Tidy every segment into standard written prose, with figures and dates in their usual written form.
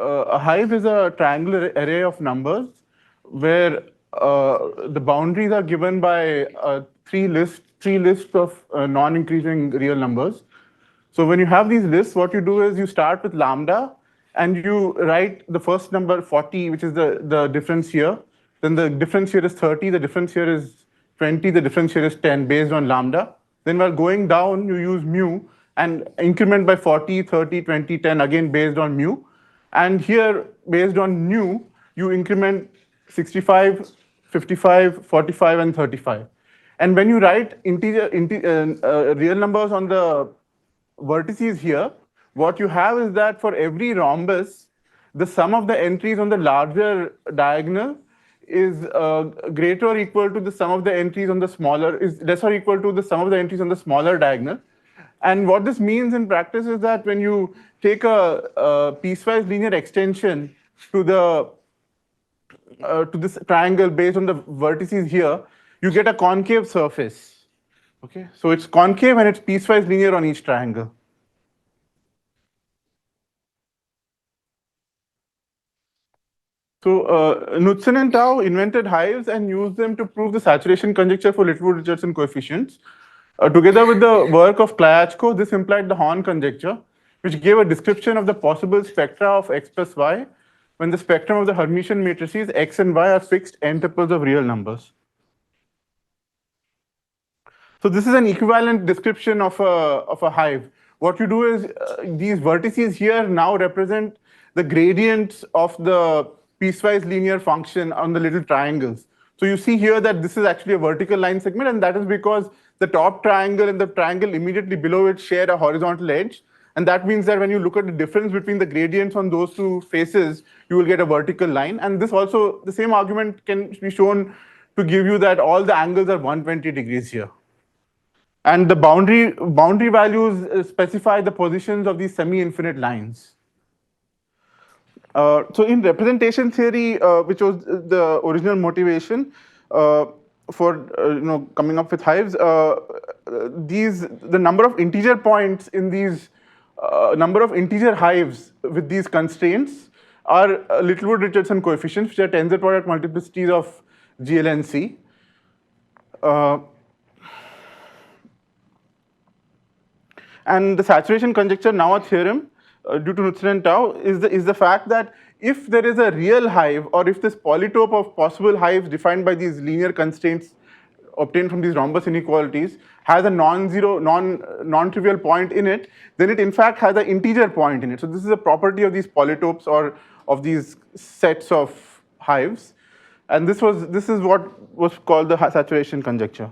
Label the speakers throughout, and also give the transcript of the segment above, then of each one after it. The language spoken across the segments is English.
Speaker 1: a hive is a triangular array of numbers where the boundaries are given by three lists of non-increasing real numbers. So when you have these lists, what you do is you start with lambda and you write the first number 40, which is the difference here. Then the difference here is 30, the difference here is 20, the difference here is 10 based on lambda. Then while going down, you use mu and increment by 40, 30, 20, 10, again based on mu. And here, based on nu, you increment 65, 55, 45, and 35. And when you write real numbers on the vertices here, what you have is that for every rhombus, the sum of the entries on the larger diagonal is greater or equal to the sum of the entries on the smaller, is less or equal to the sum of the entries on the smaller diagonal. And what this means in practice is that when you take a piecewise linear extension to this triangle based on the vertices here, you get a concave surface. Okay, so it's concave and it's piecewise linear on each triangle. So Knudsen and Tao invented hives and used them to prove the saturation conjecture for Littlewood-Richardson coefficients. Together with the work of Klartag, this implied the Horn conjecture, which gave a description of the possible spectra of x plus y when the spectrum of the Hermitian matrices x and y are fixed n-tuples of real numbers. So this is an equivalent description of a hive. What you do is these vertices here now represent the gradients of the piecewise linear function on the little triangles. So you see here that this is actually a vertical line segment, and that is because the top triangle and the triangle immediately below it share a horizontal edge. And that means that when you look at the difference between the gradients on those two faces, you will get a vertical line. And this also, the same argument can be shown to give you that all the angles are 120 degrees here. And the boundary values specify the positions of these semi-infinite lines. So in representation theory, which was the original motivation for coming up with hives, the number of integer points in these number of integer hives with these constraints are Littlewood-Richardson coefficients, which are tensor product multiplicities of GL and C. And the saturation conjecture, now a theorem, due to Knudsen and Tao, is the fact that if there is a real hive, or if this polytope of possible hives defined by these linear constraints obtained from these rhombus inequalities has a non-zero, non-trivial point in it, then it in fact has an integer point in it. So this is a property of these polytopes or of these sets of hives, and this is what was called the saturation conjecture.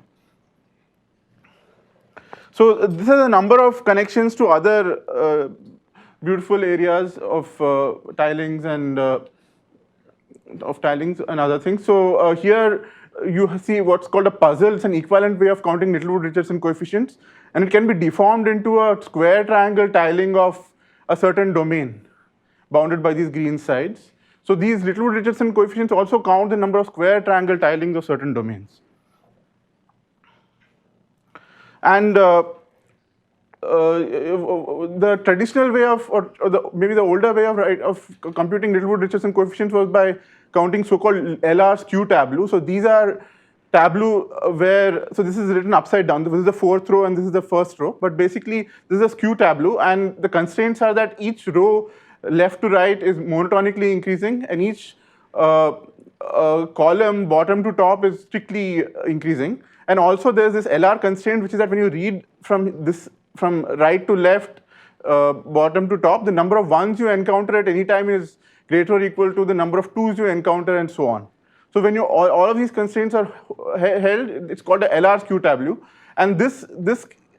Speaker 1: So this has a number of connections to other beautiful areas of tilings and other things. So here you see what's called a puzzle. It's an equivalent way of counting Littlewood-Richardson coefficients, and it can be deformed into a square triangle tiling of a certain domain bounded by these green sides. So these Littlewood-Richardson coefficients also count the number of square triangle tilings of certain domains. And the traditional way of, or maybe the older way of computing Littlewood-Richardson coefficients was by counting so-called LR skew tableau. So these are tableau where, so this is written upside down. This is the fourth row and this is the first row. But basically, this is a skew tableau, and the constraints are that each row left to right is monotonically increasing, and each column bottom to top is strictly increasing. And also there's this LR constraint, which is that when you read from right to left, bottom to top, the number of ones you encounter at any time is greater or equal to the number of twos you encounter, and so on. So when all of these constraints are held, it's called a LR skew tableau. And this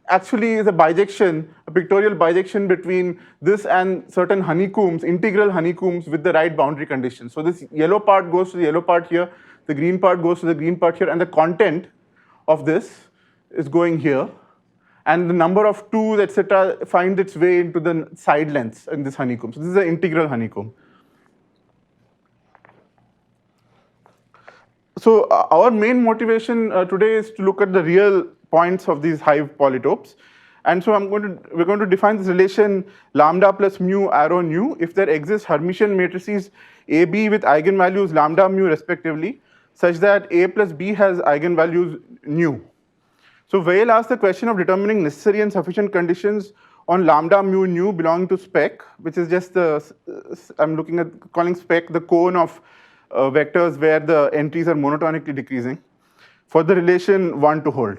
Speaker 1: actually is a bijection, a pictorial bijection between this and certain honeycombs, integral honeycombs with the right boundary conditions. So this yellow part goes to the yellow part here, the green part goes to the green part here, and the content of this is going here. And the number of twos, etc., finds its way into the side lengths in this honeycomb. So this is an integral honeycomb. So our main motivation today is to look at the real points of these hive polytopes. And so we're going to define this relation lambda plus mu arrow nu if there exist Hermitian matrices AB with eigenvalues lambda mu respectively, such that A plus B has eigenvalues nu. So Weil asked the question of determining necessary and sufficient conditions on lambda mu nu belonging to spec, which is just the, I'm calling spec the cone of vectors where the entries are monotonically decreasing, for the relation 1 to hold.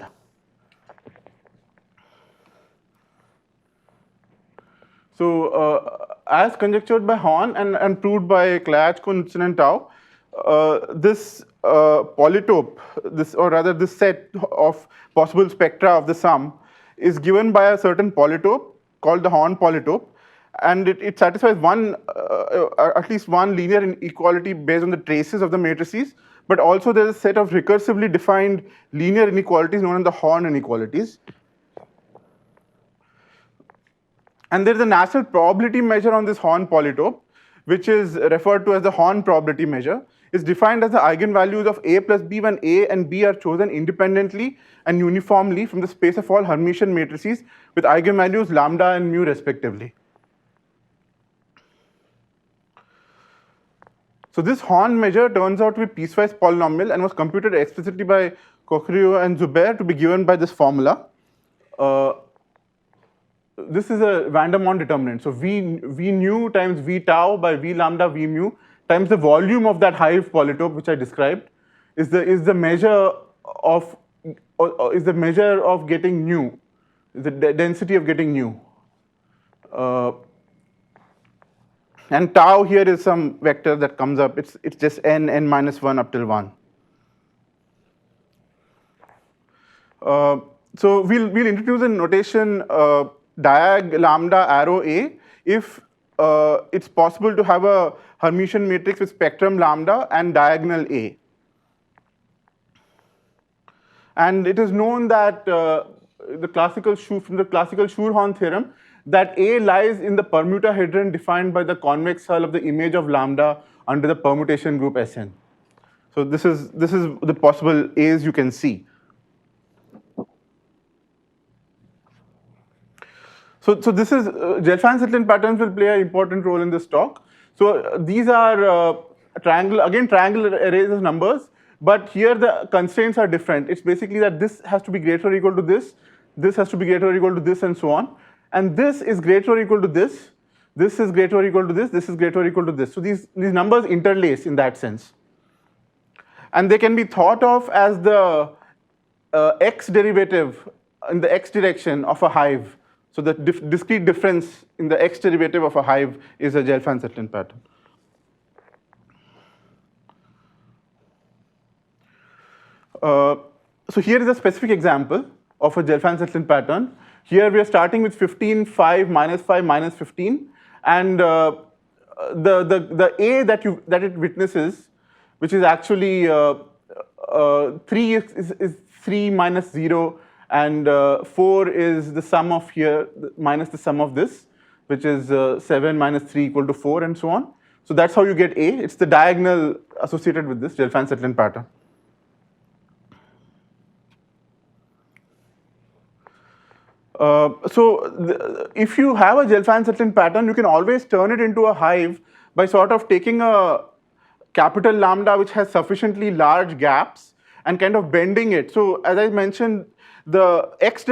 Speaker 1: So as conjectured by Horn and proved by Klartag, Knudsen, and Tau, this polytope, or rather this set of possible spectra of the sum is given by a certain polytope called the Horn polytope, and it satisfies at least one linear inequality based on the traces of the matrices, but also there's a set of recursively defined linear inequalities known as the Horn inequalities. And there's a natural probability measure on this Horn polytope, which is referred to as the Horn probability measure. It's defined as the eigenvalues of A plus B when A and B are chosen independently and uniformly from the space of all Hermitian matrices with eigenvalues lambda and mu respectively. So this Horn measure turns out to be piecewise polynomial and was computed explicitly by Coquerel and Zubair to be given by this formula. This is a van der Waals determinant. So V nu times V tau by V lambda V mu times the volume of that hive polytope which I described is the measure of getting nu, the density of getting nu. And tau here is some vector that comes up. It's just n minus 1 up till 1. So we'll introduce a notation diag lambda arrow A if it's possible to have a Hermitian matrix with spectrum lambda and diagonal A. And it is known that from the classical Schur-Horn theorem that A lies in the permutahedron defined by the convex hull of the image of lambda under the permutation group Sn. So this is the possible A's you can see. So this is Gelfand-Tsetlin patterns will play an important role in this talk. So these are triangular arrays of numbers, but here the constraints are different. It's basically that this has to be greater or equal to this has to be greater or equal to this, and so on. And this is greater or equal to this is greater or equal to this is greater or equal to this. So these numbers interlace in that sense. And they can be thought of as the x derivative in the x direction of a hive. So the discrete difference in the x derivative of a hive is a Gelfand-Tsetlin pattern. So here is a specific example of a Gelfand-Tsetlin pattern. Here we are starting with 15, 5, minus 5, minus 15, and the A that it witnesses, which is actually 3 is 3 minus 0, and 4 is the sum of here minus the sum of this, which is 7 minus 3 equal to 4, and so on. So that's how you get A. It's the diagonal associated with this Gelfand-Tsetlin pattern. If you have a Gelfand-Tsetlin pattern, you can always turn it into a hive by sort of taking a capital lambda which has sufficiently large gaps and kind of bending it. So as I mentioned, the x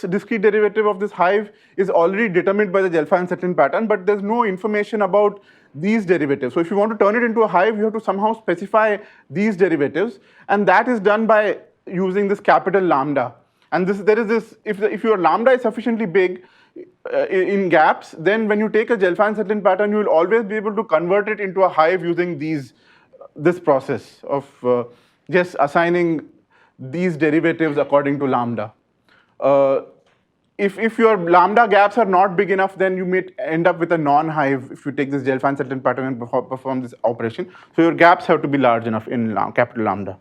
Speaker 1: discrete derivative of this hive is already determined by the Gelfand-Tsetlin pattern, but there's no information about these derivatives. So if you want to turn it into a hive, you have to somehow specify these derivatives, and that is done by using this capital lambda. And if your lambda is sufficiently big in gaps, then when you take a Gelfand-Tsetlin pattern, you will always be able to convert it into a hive using this process of just assigning these derivatives according to lambda. If your lambda gaps are not big enough, then you may end up with a non-hive if you take this Gelfand-Tsetlin pattern and perform this operation. So your gaps have to be large enough in capital lambda.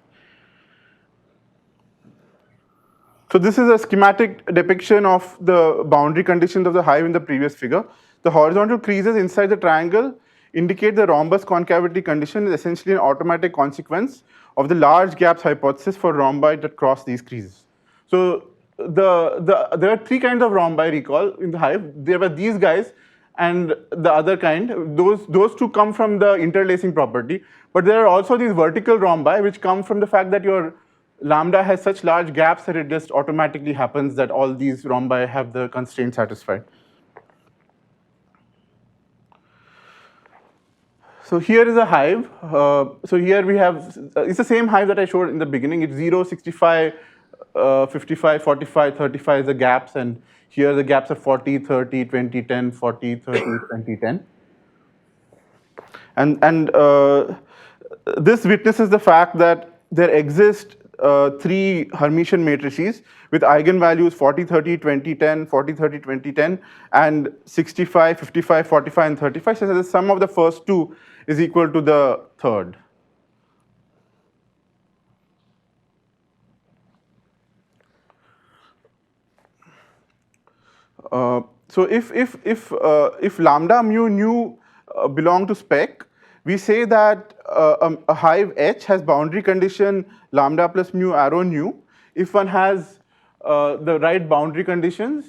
Speaker 1: So this is a schematic depiction of the boundary conditions of the hive in the previous figure. The horizontal creases inside the triangle indicate the rhombus concavity condition is essentially an automatic consequence of the large gaps hypothesis for rhombi that cross these creases. So there are three kinds of rhombi, recall, in the hive. There were these guys and the other kind. Those two come from the interlacing property. But there are also these vertical rhombi, which come from the fact that your lambda has such large gaps that it just automatically happens that all these rhombi have the constraint satisfied. So here is a hive. So here we have, it's the same hive that I showed in the beginning. It's 0, 65, 55, 45, 35 is the gaps, and here the gaps are 40, 30, 20, 10, 40, 30, 20, 10. And this witnesses the fact that there exist three Hermitian matrices with eigenvalues 40, 30, 20, 10, 40, 30, 20, 10, and 65, 55, 45, and 35. So the sum of the first two is equal to the third. So if lambda mu nu belong to spec, we say that a hive H has boundary condition lambda plus mu arrow nu if one has the right boundary conditions,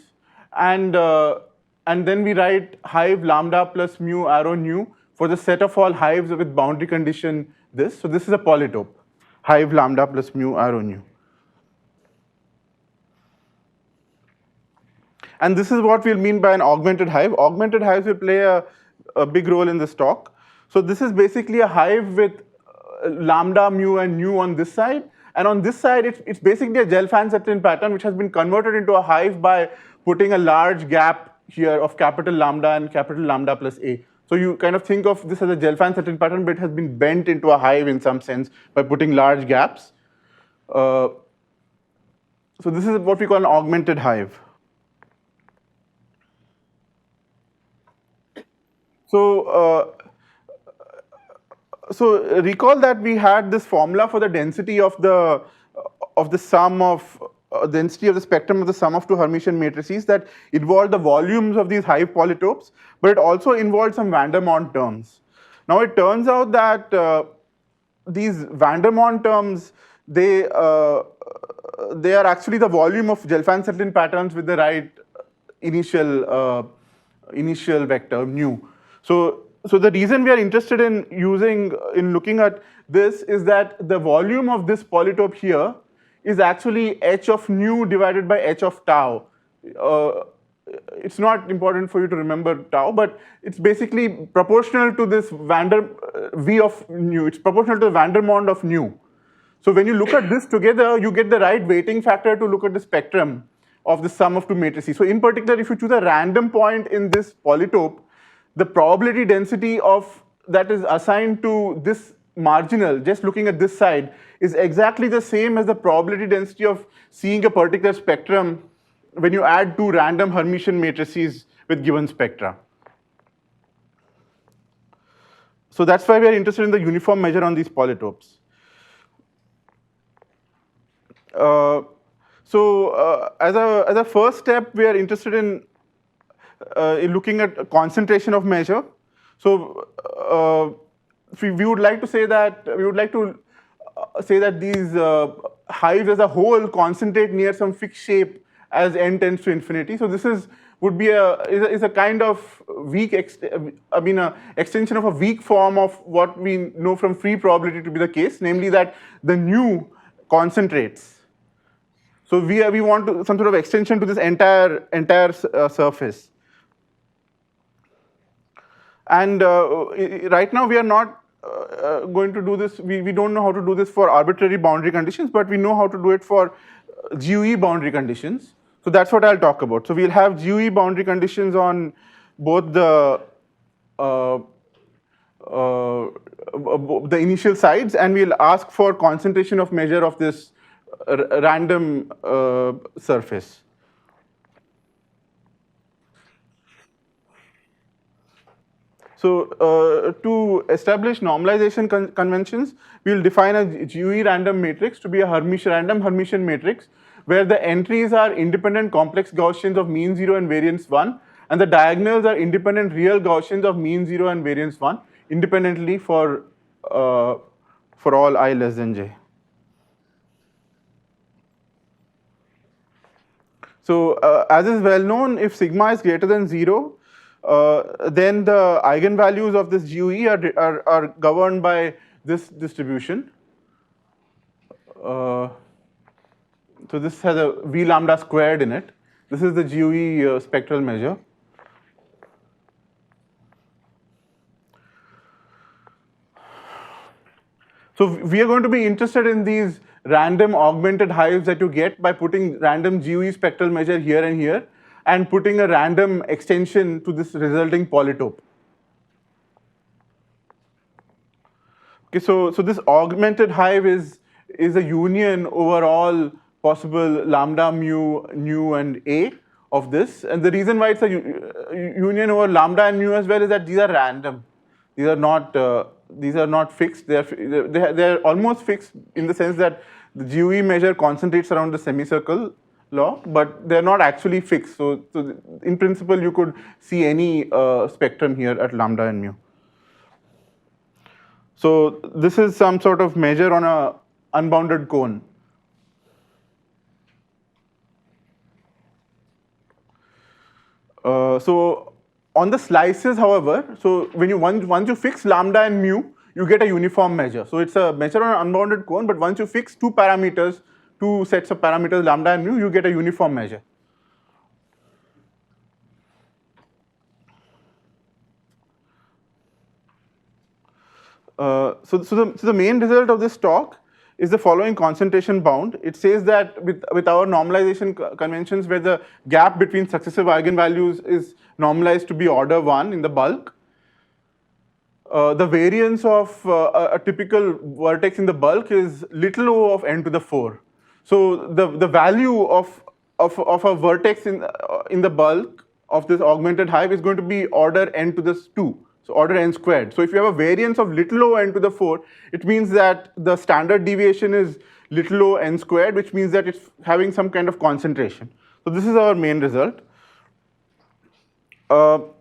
Speaker 1: and then we write hive lambda plus mu arrow nu for the set of all hives with boundary condition this. So this is a polytope, hive lambda plus mu arrow nu. And this is what we'll mean by an augmented hive. Augmented hives will play a big role in this talk. So this is basically a hive with lambda, mu, and nu on this side. And on this side, it's basically a Gelfand-Tsetlin pattern, which has been converted into a hive by putting a large gap here of capital lambda and capital lambda plus a. So you kind of think of this as a Gelfand-Tsetlin pattern, but it has been bent into a hive in some sense by putting large gaps. So this is what we call an augmented hive. So recall that we had this formula for the density of the sum of density of the spectrum of the sum of two Hermitian matrices that involved the volumes of these hive polytopes, but it also involved some Vandermonde terms. Now it turns out that these Vandermonde terms, they are actually the volume of Gelfand-Tsetlin patterns with the right initial vector nu. So the reason we are interested in looking at this is that the volume of this polytope here is actually h of nu divided by h of tau. It's not important for you to remember tau, but it's basically proportional to this v of nu. It's proportional to the Vandermonde of nu. So when you look at this together, you get the right weighting factor to look at the spectrum of the sum of two matrices. So in particular, if you choose a random point in this polytope, the probability density of that is assigned to this marginal, just looking at this side, is exactly the same as the probability density of seeing a particular spectrum when you add two random Hermitian matrices with given spectra. So that's why we are interested in the uniform measure on these polytopes. As a first step, we are interested in looking at concentration of measure. So we would like to say that these hives as a whole concentrate near some fixed shape as n tends to infinity. So this would be a kind of weak extension of a weak form of what we know from free probability to be the case, namely that the nu concentrates. So we want some sort of extension to this entire surface. And right now we are not going to do this. We don't know how to do this for arbitrary boundary conditions, but we know how to do it for GUE boundary conditions. So that's what I'll talk about. So we'll have GUE boundary conditions on both the initial sides, and we'll ask for concentration of measure of this random surface. So to establish normalization conventions, we'll define a GUE random matrix to be a random Hermitian matrix where the entries are independent complex Gaussians of mean 0 and variance 1, and the diagonals are independent real Gaussians of mean 0 and variance 1 independently for all I less than j. So as is well known, if sigma is greater than 0, then the eigenvalues of this GUE are governed by this distribution. So this has a V lambda squared in it. This is the GUE spectral measure. So we are going to be interested in these random augmented hives that you get by putting random GUE spectral measure here and here, and putting a random extension to this resulting polytope. Okay, so this augmented hive is a union over all possible lambda, mu, nu, and a of this. And the reason why it's a union over lambda and mu as well is that these are random. These are not fixed. They're almost fixed in the sense that the GUE measure concentrates around the semicircle law, but they're not actually fixed. So in principle, you could see any spectrum here at lambda and mu. So this is some sort of measure on a unbounded cone. So on the slices, however, so when you once you fix lambda and mu, you get a uniform measure. So it's a measure on an unbounded cone, but once you fix two sets of parameters, lambda and mu, you get a uniform measure. So the main result of this talk is the following concentration bound. It says that with our normalization conventions, where the gap between successive eigenvalues is normalized to be order 1 in the bulk, the variance of a typical vertex in the bulk is little o of n to the 4. So the value of a vertex in the bulk of this augmented hive is going to be order n to the 2. So order n squared. So if you have a variance of little o n to the 4, it means that the standard deviation is little o n squared, which means that it's having some kind of concentration. So this is our main result.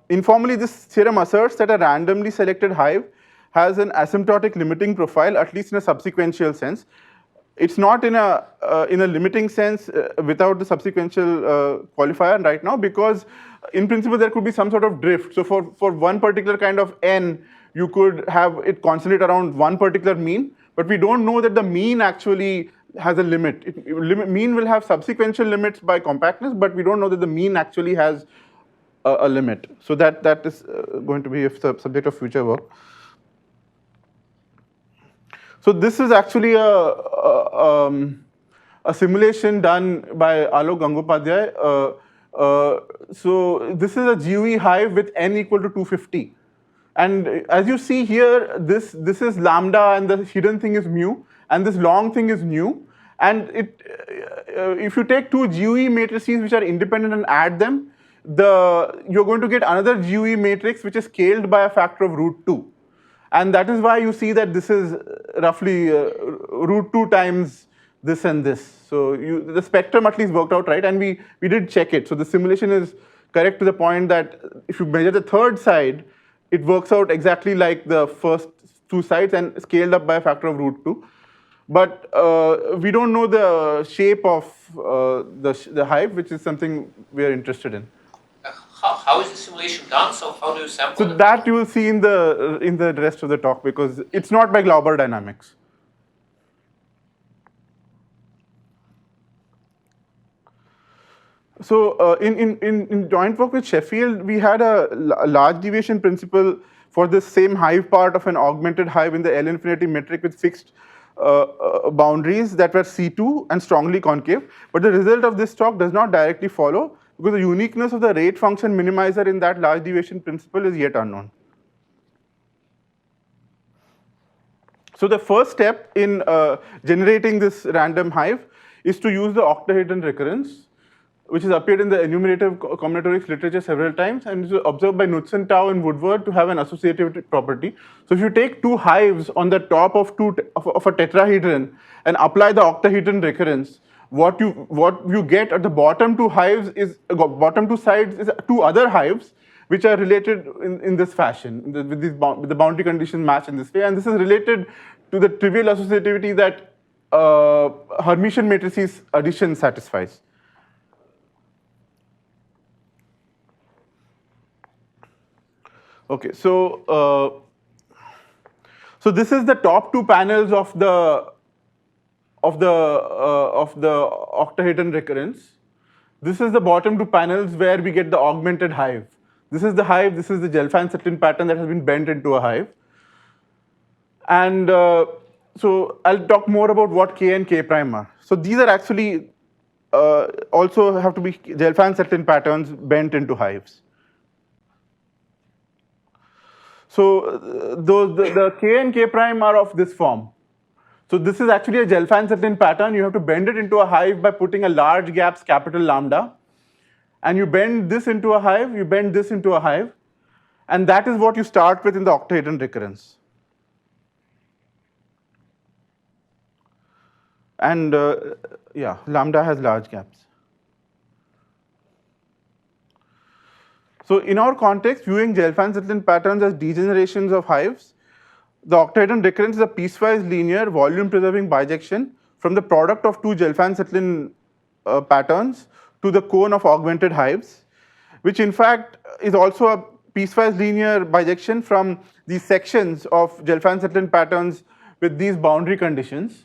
Speaker 1: Informally, this theorem asserts that a randomly selected hive has an asymptotic limiting profile, at least in a subsequential sense. It's not in a limiting sense without the subsequential qualifier right now, because in principle there could be some sort of drift. So for one particular kind of n, you could have it concentrate around one particular mean, but we don't know that the mean actually has a limit. Mean will have subsequential limits by compactness, but we don't know that the mean actually has a limit. So that is going to be a subject of future work. So this is actually a simulation done by Alok Gangopadhyay. So this is a GUE hive with n equal to 250. And as you see here, this is lambda and the hidden thing is mu, and this long thing is nu. And if you take two GUE matrices which are independent and add them, you're going to get another GUE matrix which is scaled by a factor of √2. And that is why you see that this is roughly √2 times this and this. So the spectrum at least worked out right, and we did check it. So the simulation is correct to the point that if you measure the third side, it works out exactly like the first two sides and scaled up by a factor of √2. But we don't know the shape of the hive, which is something we are interested in.
Speaker 2: How is the simulation done? So how do you sample?
Speaker 1: So that you will see in the rest of the talk, because it's not by Glauber dynamics. So in joint work with Sheffield, we had a large deviation principle for this same hive part of an augmented hive in the L infinity metric with fixed boundaries that were C2 and strongly concave. But the result of this talk does not directly follow, because the uniqueness of the rate function minimizer in that large deviation principle is yet unknown. So the first step in generating this random hive is to use the octahedron recurrence, which has appeared in the enumerative combinatorics literature several times, and is observed by Knudsen, Tao, and Woodward to have an associativity property. So if you take two hives on the top of a tetrahedron and apply the octahedron recurrence, what you get at the bottom two sides is two other hives which are related in this fashion, with the boundary conditions matched in this way, and this is related to the trivial associativity that Hermitian matrices addition satisfies. Okay, so this is the top two panels of the octahedron recurrence. This is the bottom two panels where we get the augmented hive. This is the hive. This is the Gelfand-Tsetlin pattern that has been bent into a hive. And so I'll talk more about what K and K prime are. So these are actually also have to be Gelfand-Tsetlin patterns bent into hives. So the K and K prime are of this form. So this is actually a Gelfand-Tsetlin pattern. You have to bend it into a hive by putting a large gaps capital lambda. And you bend this into a hive, you bend this into a hive. And that is what you start with in the octahedron recurrence. And yeah, lambda has large gaps. So in our context, viewing Gelfand-Tsetlin patterns as degenerations of hives, the octahedron recurrence is a piecewise linear volume-preserving bijection from the product of two Gelfand-Tsetlin patterns to the cone of augmented hives, which in fact is also a piecewise linear bijection from these sections of Gelfand-Tsetlin patterns with these boundary conditions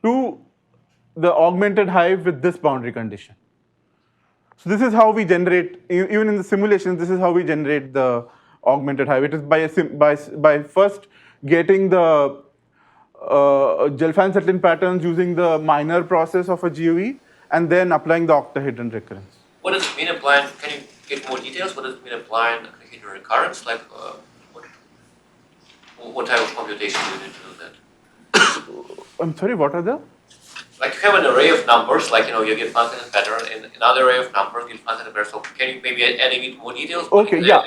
Speaker 1: to the augmented hive with this boundary condition. So this is how we generate, even in the simulations, this is how we generate the augmented hive. It is by first getting the Gelfand-Tsetlin patterns using the minor process of a GUE and then applying the octahedron recurrence.
Speaker 2: What does it mean applying? Can you give more details? What does it mean applying octahedron recurrence? Like, what type of computation do you need to do that?
Speaker 1: I'm sorry, what are the?
Speaker 2: Like you have an array of numbers, like you get Gelfand-Tsetlin pattern, and another array of numbers, Gelfand-Tsetlin pattern. So can you maybe add a bit more details?
Speaker 1: Okay, yeah.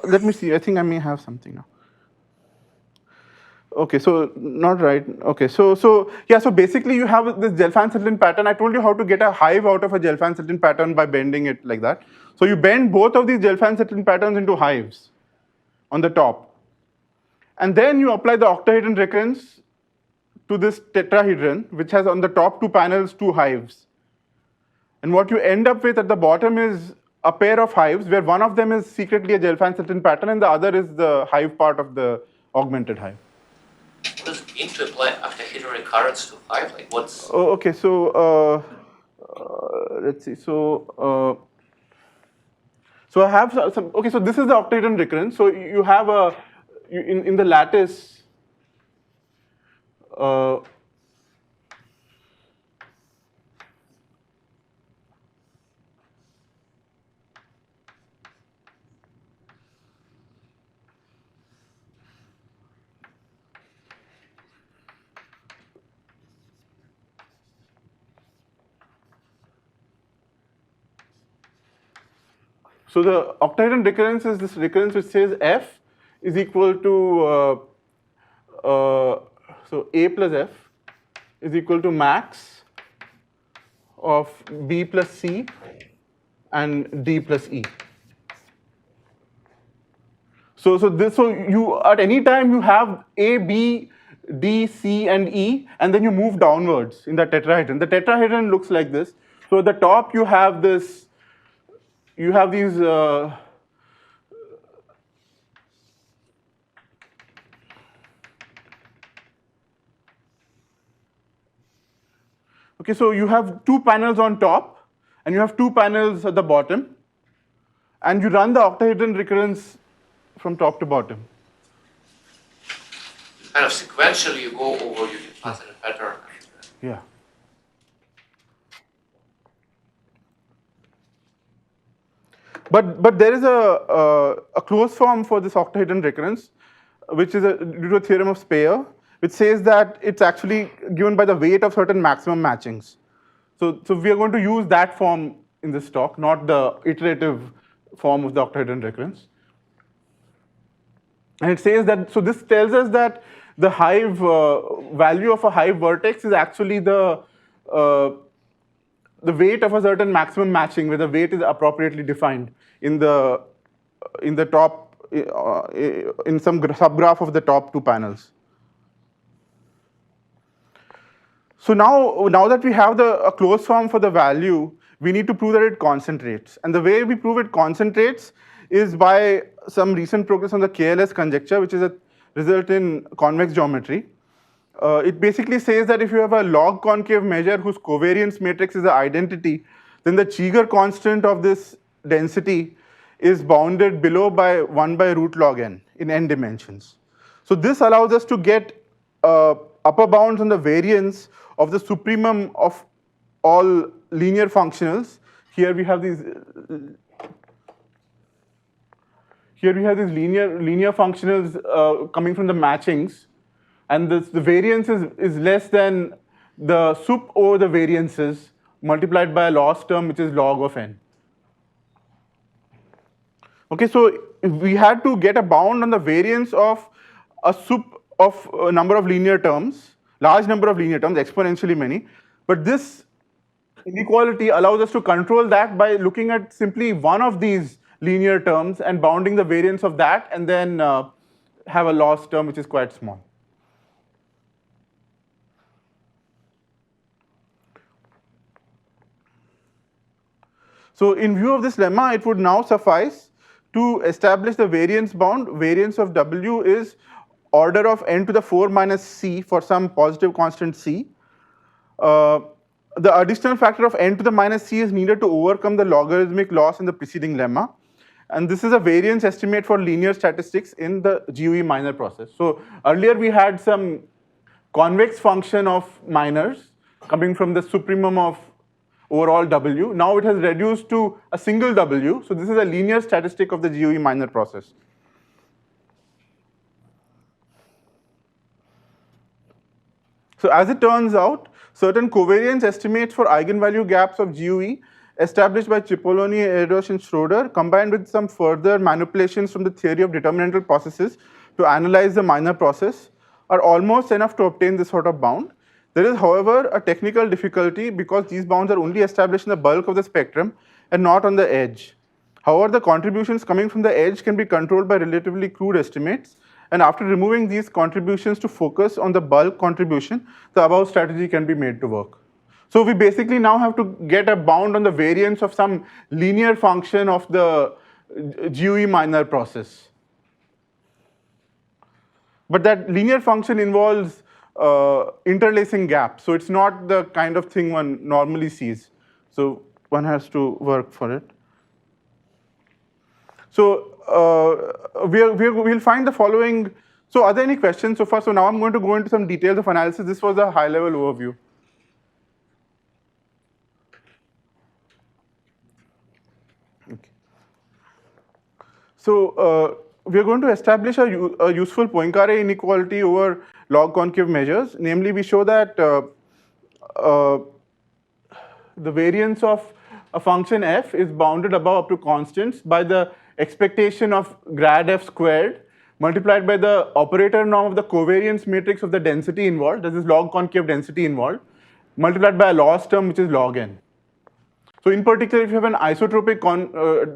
Speaker 1: Let me see. I think I may have something now. Okay, so not right. Okay, so yeah. So basically, you have this Gelfand-Tsetlin pattern. I told you how to get a hive out of a Gelfand-Tsetlin pattern by bending it like that. So you bend both of these Gelfand-Tsetlin patterns into hives on the top, and then you apply the octahedron recurrence to this tetrahedron, which has on the top two panels two hives. And what you end up with at the bottom is a pair of hives where one of them is secretly a Gelfand-Tsetlin pattern and the other is the hive part of the augmented hive.
Speaker 2: What does it mean to apply octahedron recurrence to hive? Like what's?
Speaker 1: Oh, okay, so let's see. So I have some. Okay, so this is the octahedron recurrence. So you have in the lattice. So the octahedron recurrence is this recurrence which says f is equal to so a plus f is equal to max of b plus c and d plus e. So you at any time you have a, b, d, c, and e, and then you move downwards in the tetrahedron. The tetrahedron looks like this. So at the top you have this. You have these okay, so you have two panels on top and you have two panels at the bottom and you run the octahedron recurrence from top to bottom.
Speaker 2: Kind of sequentially you go over your Gelfand-Tsetlin pattern.
Speaker 1: Yeah. But there is a closed form for this octahedron recurrence, which is due to a theorem of Speyer, which says that it's actually given by the weight of certain maximum matchings. So we are going to use that form in this talk, not the iterative form of the octahedron recurrence. And it says that, so this tells us that the hive value of a hive vertex is actually the weight of a certain maximum matching where the weight is appropriately defined in the top in some subgraph of the top two panels. So now that we have a closed form for the value, we need to prove that it concentrates. And the way we prove it concentrates is by some recent progress on the KLS conjecture, which is a result in convex geometry. It basically says that if you have a log concave measure whose covariance matrix is an identity, then the Cheeger constant of this density is bounded below by 1 by root log n in n dimensions. So this allows us to get upper bounds on the variance of the supremum of all linear functionals. Here we have these linear functionals coming from the matchings, and the variance is less than the sup over the variances multiplied by a loss term which is log of n. Okay, so if we had to get a bound on the variance of a sup of a number of linear terms, large number of linear terms, exponentially many, but this inequality allows us to control that by looking at simply one of these linear terms and bounding the variance of that, and then have a loss term which is quite small. So in view of this lemma, it would now suffice to establish the variance bound. Variance of W is order of n to the 4 minus c for some positive constant c. The additional factor of n to the minus c is needed to overcome the logarithmic loss in the preceding lemma. And this is a variance estimate for linear statistics in the GUE minor process. So earlier we had some convex function of minors coming from the supremum of overall W. Now it has reduced to a single W. So this is a linear statistic of the GUE minor process. So as it turns out, certain covariance estimates for eigenvalue gaps of GUE established by Cipolloni, Erdös, and Schröder, combined with some further manipulations from the theory of determinantal processes to analyze the minor process, are almost enough to obtain this sort of bound. There is, however, a technical difficulty because these bounds are only established in the bulk of the spectrum and not on the edge. However, the contributions coming from the edge can be controlled by relatively crude estimates, and after removing these contributions to focus on the bulk contribution, the above strategy can be made to work. So we basically now have to get a bound on the variance of some linear function of the GUE minor process. But that linear function involves interlacing gaps, so it's not the kind of thing one normally sees. So one has to work for it. So we'll find the following. So are there any questions so far? So now I'm going to go into some details of analysis. This was a high-level overview. Okay. So we are going to establish a useful Poincare inequality over log concave measures. Namely, we show that the variance of a function f is bounded above up to constants by the expectation of grad f squared multiplied by the operator norm of the covariance matrix of the density involved, that is log concave density involved, multiplied by a loss term which is log n. So in particular, if you have an isotropic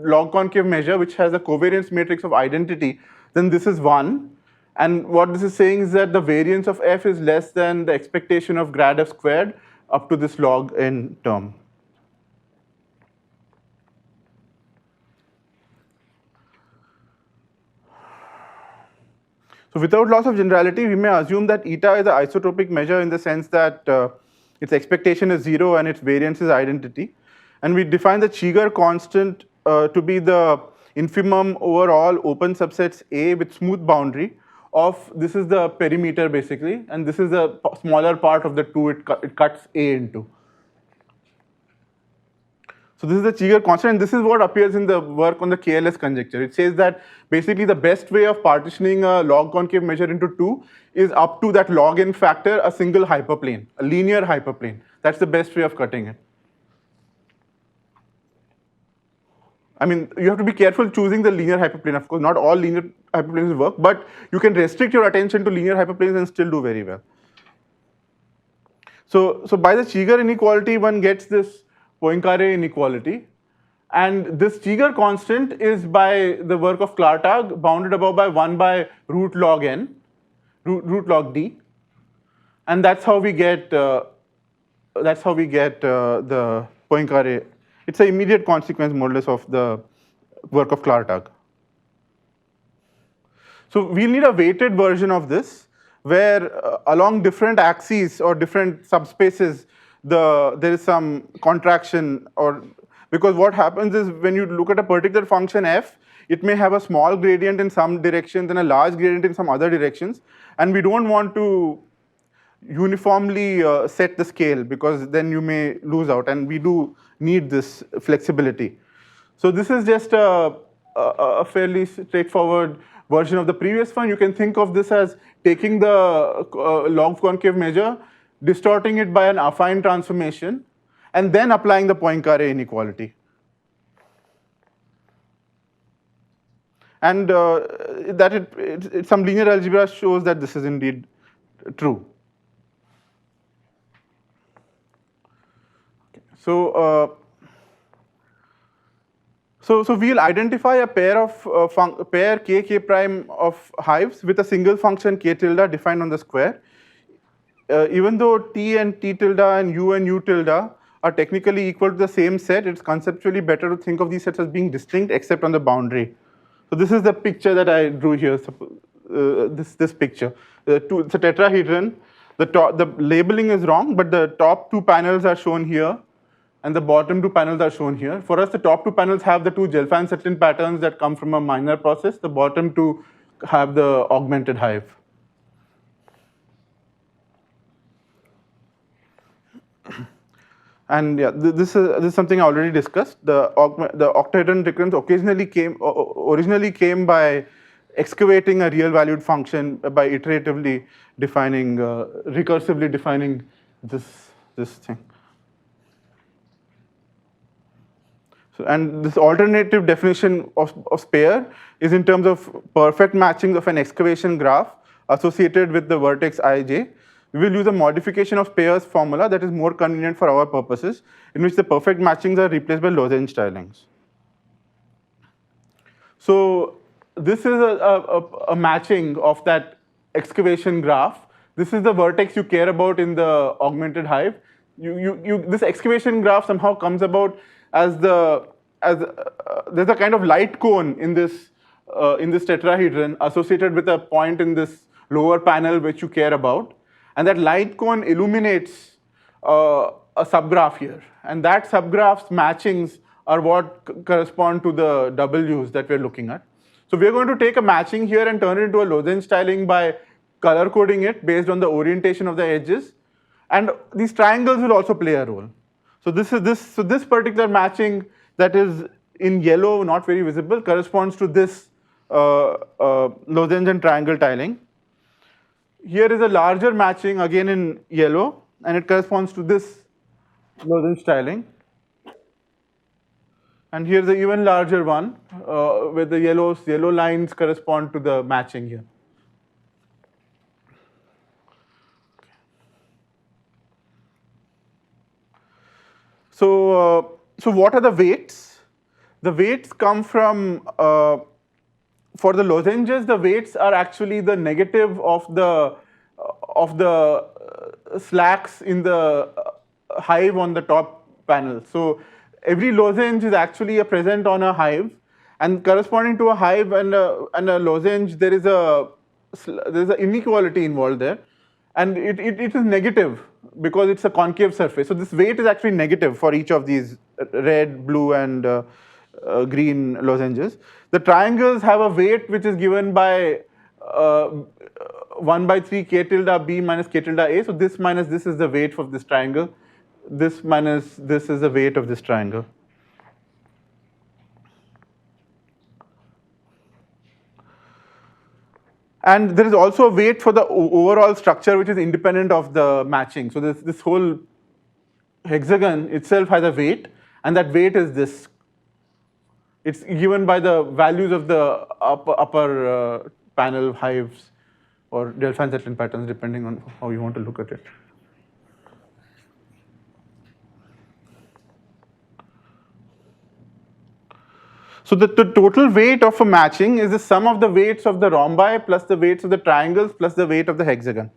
Speaker 1: log concave measure which has a covariance matrix of identity, then this is 1. And what this is saying is that the variance of f is less than the expectation of grad f squared up to this log n term. So without loss of generality, we may assume that eta is an isotropic measure in the sense that its expectation is 0 and its variance is identity. And we define the Cheeger constant to be the infimum over all open subsets A with smooth boundary of, this is the perimeter basically, and this is the smaller part of the two it cuts A into. So this is the Cheeger constant, and this is what appears in the work on the KLS conjecture. It says that basically the best way of partitioning a log concave measure into two is up to that log n factor a single hyperplane, a linear hyperplane. That's the best way of cutting it. I mean, you have to be careful choosing the linear hyperplane. Of course, not all linear hyperplanes work, but you can restrict your attention to linear hyperplanes and still do very well. So by the Cheeger inequality, one gets this Poincare inequality, and this Cheeger constant is by the work of Klartag bounded above by 1 by root log n, root log d, and that's how we get the Poincare. It's an immediate consequence, more or less, of the work of Klartag. So we'll need a weighted version of this, where along different axes or different subspaces, there is some contraction, or because what happens is when you look at a particular function f, it may have a small gradient in some directions and a large gradient in some other directions, and we don't want to uniformly set the scale, because then you may lose out, and we do need this flexibility. So this is just a fairly straightforward version of the previous one. You can think of this as taking the log concave measure, distorting it by an affine transformation, and then applying the Poincare inequality. And some linear algebra shows that this is indeed true. So we'll identify a pair of pair k prime of hives with a single function k tilde defined on the square. Even though t and t tilde and u tilde are technically equal to the same set, it's conceptually better to think of these sets as being distinct except on the boundary. So this is the picture that I drew here. This picture. It's a tetrahedron. The labeling is wrong, but the top two panels are shown here, and the bottom two panels are shown here. For us, the top two panels have the two Gelfand-Tsetlin patterns that come from a minor process. The bottom two have the augmented hive. And yeah, this is something I already discussed. The octahedron recurrence originally came by excavating a real valued function by iteratively defining, recursively defining this thing. So, and this alternative definition of Speyer is in terms of perfect matching of an excavation graph associated with the vertex ij. We will use a modification of Speyer's formula that is more convenient for our purposes, in which the perfect matchings are replaced by Lozenge tilings. So this is a matching of that excavation graph. This is the vertex you care about in the augmented hive. This excavation graph somehow comes about as there's a kind of light cone in this tetrahedron associated with a point in this lower panel which you care about. And that light cone illuminates a subgraph here. And that subgraph's matchings are what correspond to the W's that we're looking at. So we're going to take a matching here and turn it into a Lozenge tiling by color coding it based on the orientation of the edges. And these triangles will also play a role. So this particular matching that is in yellow, not very visible, corresponds to this Lozenge and triangle tiling. Here is a larger matching, again in yellow, and it corresponds to this Lozenge tiling. And here's an even larger one, where the yellow lines correspond to the matching here. So what are the weights? The weights come from, for the lozenges, the weights are actually the negative of the slacks in the hive on the top panel. So every lozenge is actually a present on a hive, and corresponding to a hive and a lozenge, there is an inequality involved there, and it is negative because it's a concave surface. So this weight is actually negative for each of these red, blue, and green lozenges. The triangles have a weight which is given by 1/3 k tilde b minus k tilde a. So this minus this is the weight of this triangle. This minus this is the weight of this triangle. And there is also a weight for the overall structure which is independent of the matching. So this whole hexagon itself has a weight, and that weight is this. It's given by the values of the upper panel hives or Gelfand-Tsetlin patterns, depending on how you want to look at it. So the total weight of a matching is the sum of the weights of the rhombi plus the weights of the triangles plus the weight of the hexagon.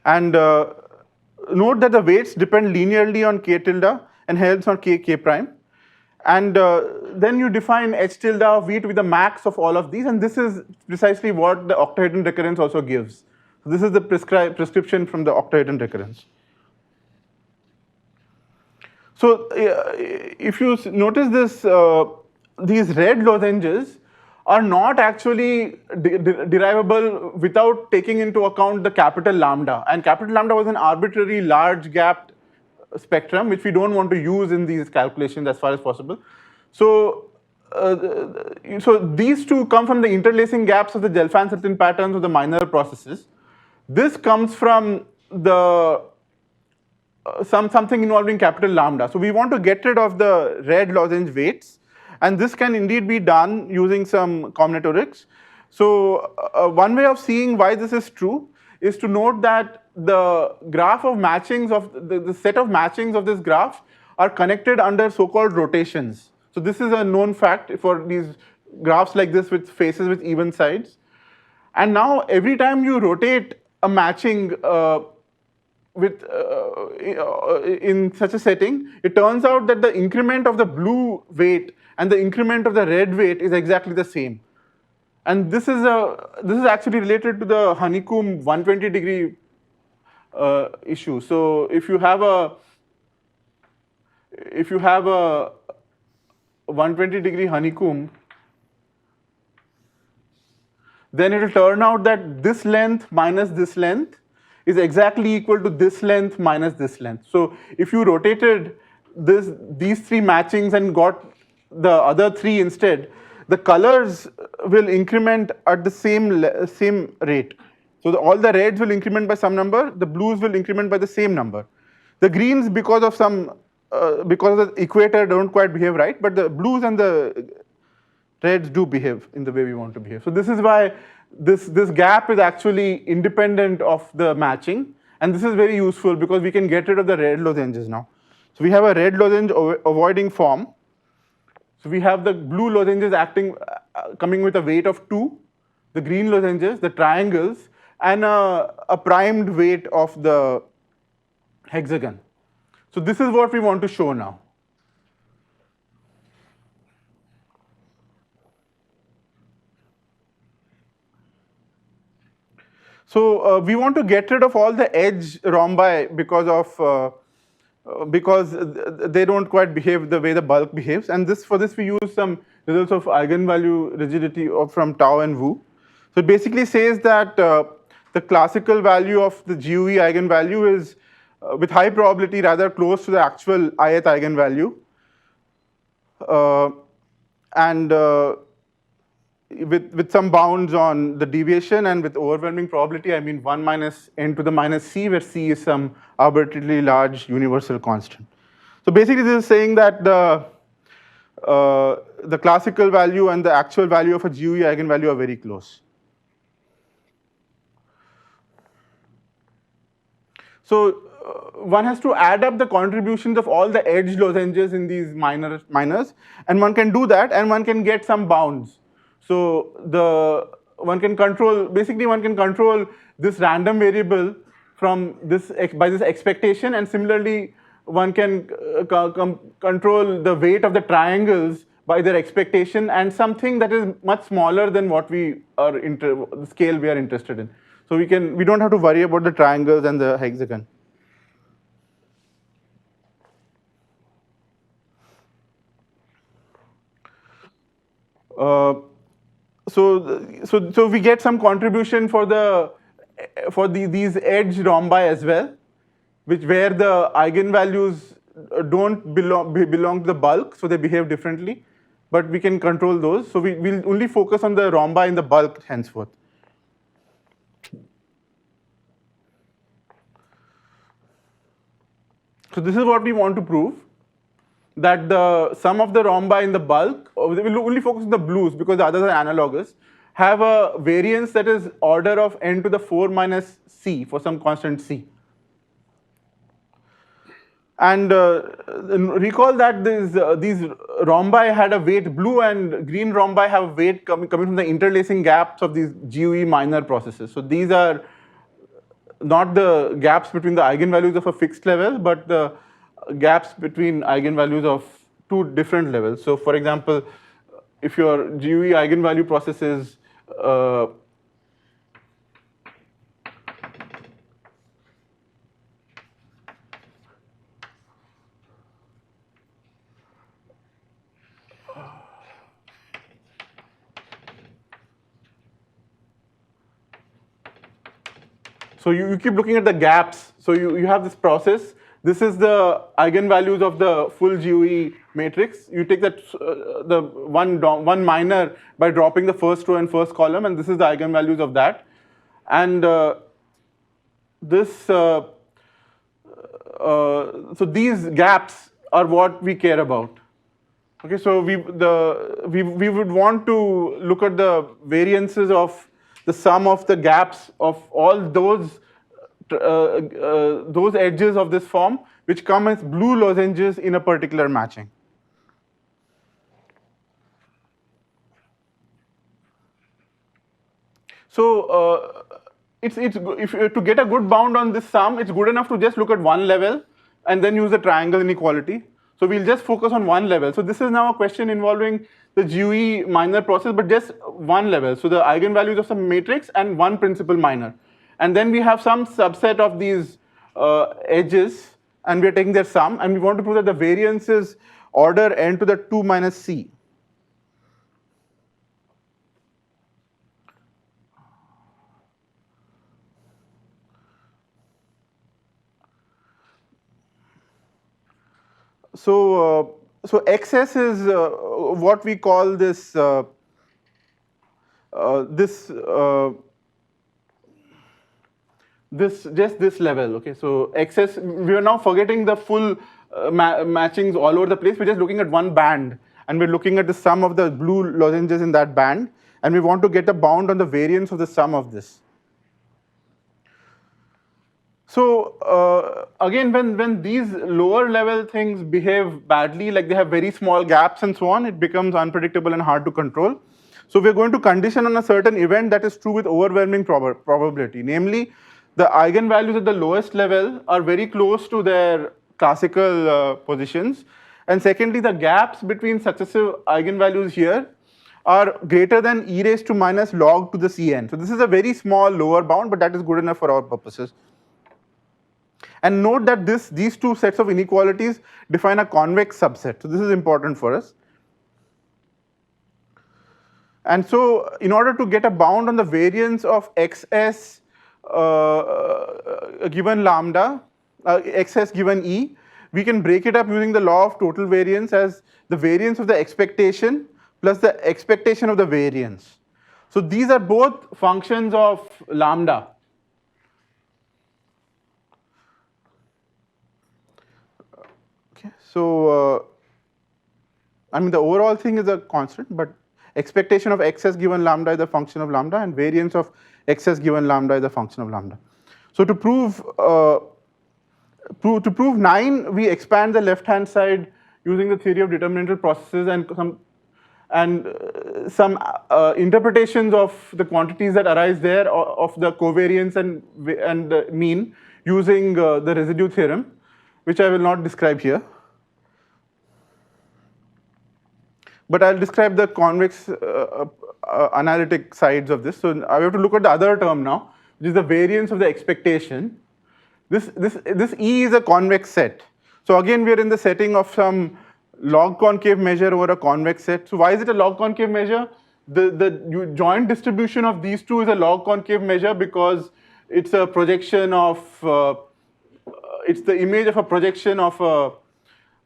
Speaker 1: And note that the weights depend linearly on k tilde and hence on k prime. And then you define h tilde of v to be the max of all of these, and this is precisely what the octahedron recurrence also gives. So this is the prescription from the octahedron recurrence. So if you notice this, these red lozenges are not actually derivable without taking into account the capital lambda. And capital lambda was an arbitrary large gapped spectrum, which we don't want to use in these calculations as far as possible. So, so these two come from the interlacing gaps of the Gelfand-Tsetlin patterns of the minor processes. This comes from the something involving capital lambda. So we want to get rid of the red lozenge weights, and this can indeed be done using some combinatorics. So one way of seeing why this is true is to note that the graph of matchings of the set of matchings of this graph are connected under so-called rotations. So this is a known fact for these graphs like this with faces with even sides. And now every time you rotate a matching in such a setting, it turns out that the increment of the blue weight and the increment of the red weight is exactly the same. And this is actually related to the honeycomb 120-degree issue. So if you have a 120-degree honeycomb, then it will turn out that this length minus this length is exactly equal to this length minus this length. So if you rotated these three matchings and got the other three instead, the colors will increment at the same rate. So all the reds will increment by some number, the blues will increment by the same number. The greens, because of the equator, don't quite behave right, but the blues and the reds do behave in the way we want to behave. So this is why this gap is actually independent of the matching, and this is very useful because we can get rid of the red lozenges now. So we have a red lozenge avoiding form. So we have the blue lozenges coming with a weight of 2, the green lozenges, the triangles, and a primed weight of the hexagon. So this is what we want to show now. So we want to get rid of all the edge rhombi because they don't quite behave the way the bulk behaves. And for this we use some results of eigenvalue rigidity from Tao and Wu. So it basically says that the classical value of the GUE eigenvalue is with high probability rather close to the actual ith eigenvalue. And with some bounds on the deviation, and with overwhelming probability, I mean 1 minus n to the minus c, where c is some arbitrarily large universal constant. So basically this is saying that the classical value and the actual value of a GUE eigenvalue are very close. So one has to add up the contributions of all the edge lozenges in these minors, and one can do that, and one can get some bounds. So one can control this random variable from by this expectation, and similarly one can control the weight of the triangles by their expectation and something that is much smaller than what the scale we are interested in. So we don't have to worry about the triangles and the hexagon. So we get some contribution for these edge rhombi as well, where the eigenvalues don't belong to the bulk, so they behave differently, but we can control those. So we'll only focus on the rhombi in the bulk henceforth. So this is what we want to prove, that the sum of the rhombi in the bulk, we'll only focus on the blues because the others are analogous, have a variance that is order of n to the 4 minus c for some constant c. And recall that these rhombi had a weight, blue and green rhombi have a weight coming from the interlacing gaps of these GUE minor processes. So these are not the gaps between the eigenvalues of a fixed level, but the gaps between eigenvalues of two different levels. So for example, if your GUE eigenvalue process is so you keep looking at the gaps. So you have this process. This is the eigenvalues of the full GUE matrix. You take that the one minor by dropping the first row and first column, and this is the eigenvalues of that. And so these gaps are what we care about. Okay, so we would want to look at the variances of the sum of the gaps of all those edges of this form which come as blue lozenges in a particular matching. So if to get a good bound on this sum, it's good enough to just look at one level and then use the triangle inequality. So we'll just focus on one level. So this is now a question involving the GUE minor process, but just one level. So the eigenvalues of some matrix and one principal minor. And then we have some subset of these edges, and we're taking their sum, and we want to prove that the variance is order n to the 2 minus c. So XS is what we call this this level. Okay, so XS, we are now forgetting the full matchings all over the place. We're just looking at one band, and we're looking at the sum of the blue lozenges in that band, and we want to get a bound on the variance of the sum of this. So again, when these lower level things behave badly, like they have very small gaps and so on, it becomes unpredictable and hard to control. So we're going to condition on a certain event that is true with overwhelming probability. Namely, the eigenvalues at the lowest level are very close to their classical positions. And secondly, the gaps between successive eigenvalues here are greater than e raised to minus log to the Cn. So this is a very small lower bound, but that is good enough for our purposes. And note that these two sets of inequalities define a convex subset. So this is important for us. And so in order to get a bound on the variance of xs given lambda, xs given e, we can break it up using the law of total variance as the variance of the expectation plus the expectation of the variance. So these are both functions of lambda. Okay, so I mean the overall thing is a constant, but expectation of xs given lambda is a function of lambda, and variance of xs given lambda is a function of lambda. So to prove 9, we expand the left-hand side using the theory of determinantal processes and some interpretations of the quantities that arise there of the covariance and the mean using the residue theorem, which I will not describe here. But I'll describe the convex analytic sides of this. So I have to look at the other term now, which is the variance of the expectation. This E is a convex set. So again, we are in the setting of some log concave measure over a convex set. So why is it a log concave measure? The joint distribution of these two is a log concave measure because it's a projection of, it's the image of a projection of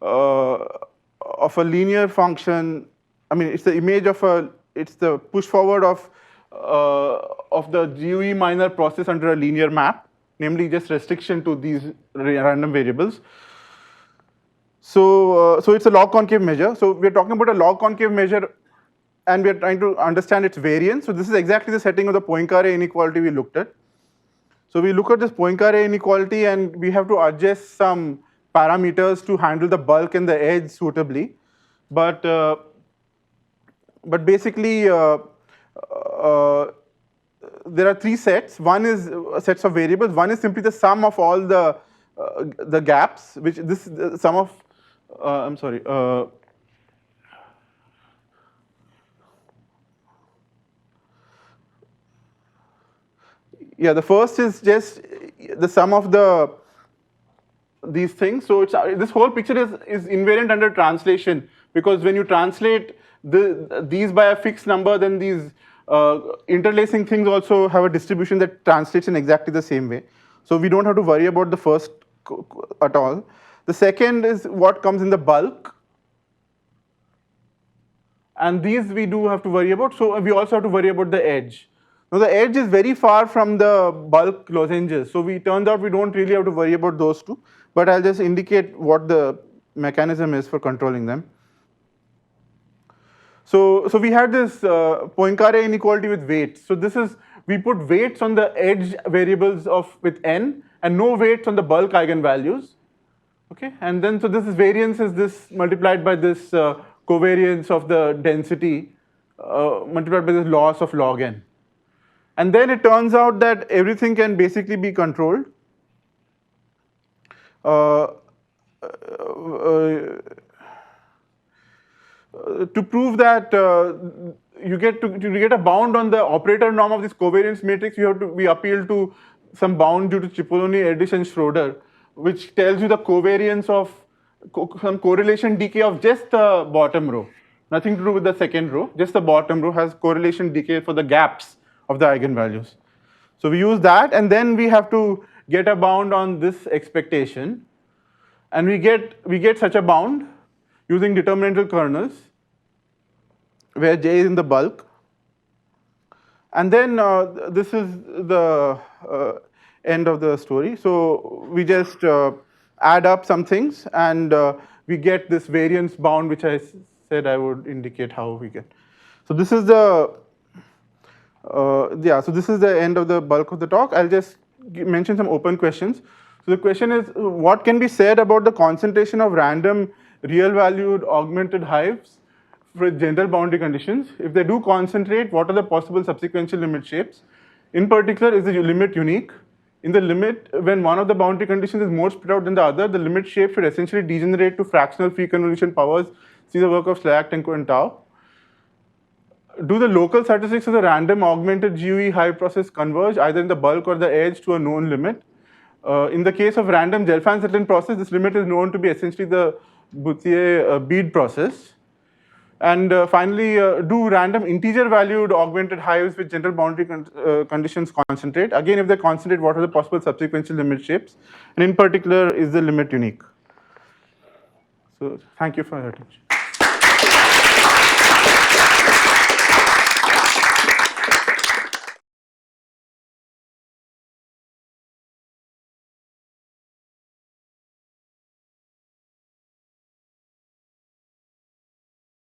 Speaker 1: a linear function. I mean, it's the image of it's the push forward of the GUE minor process under a linear map, namely just restriction to these random variables. So it's a log concave measure. So we're talking about a log concave measure, and we're trying to understand its variance. So this is exactly the setting of the Poincare inequality we looked at. So we look at this Poincare inequality, and we have to adjust some parameters to handle the bulk and the edge suitably. But basically, there are three sets. One is sets of variables. One is simply the sum of all the gaps, which this sum of Yeah, the first is just the sum of these things. So it's, this whole picture is invariant under translation, because when you translate these by a fixed number, then these interlacing things also have a distribution that translates in exactly the same way. So we don't have to worry about the first at all. The second is what comes in the bulk. And these we do have to worry about. So we also have to worry about the edge. Now the edge is very far from the bulk lozenges. So we turned out we don't really have to worry about those two. But I'll just indicate what the mechanism is for controlling them. So we had this Poincare inequality with weights. So this is, we put weights on the edge variables of with n and no weights on the bulk eigenvalues. Okay, and then so this is variance is this multiplied by this covariance of the density multiplied by this loss of log n. And then it turns out that everything can basically be controlled. To prove that you get a bound on the operator norm of this covariance matrix, we appeal to some bound due to Cipolloni, Erdös, and Schröder, which tells you the covariance of some correlation decay of just the bottom row. Nothing to do with the second row, just the bottom row has correlation decay for the gaps of the eigenvalues. So we use that, and then we have to get a bound on this expectation, and we get such a bound using determinantal kernels, where J is in the bulk. And then this is the end of the story. So we just add up some things, and we get this variance bound, which I said I would indicate how we get. So this is the so this is the end of the bulk of the talk. I'll just mention some open questions. So the question is, what can be said about the concentration of random real-valued augmented hives with general boundary conditions? If they do concentrate, what are the possible subsequential limit shapes? In particular, is the limit unique? In the limit, when one of the boundary conditions is more spread out than the other, the limit shape should essentially degenerate to fractional free convolution powers. See the work of Slack, Tenko, and Tao. Do the local statistics of the random augmented GUE hive process converge either in the bulk or the edge to a known limit? In the case of random Gelfand-Tsetlin process, this limit is known to be essentially the Bouthier bead process. And finally, do random integer valued augmented hives with general boundary conditions concentrate? Again, if they concentrate, what are the possible subsequential limit shapes? And in particular, is the limit unique? So thank you for your attention.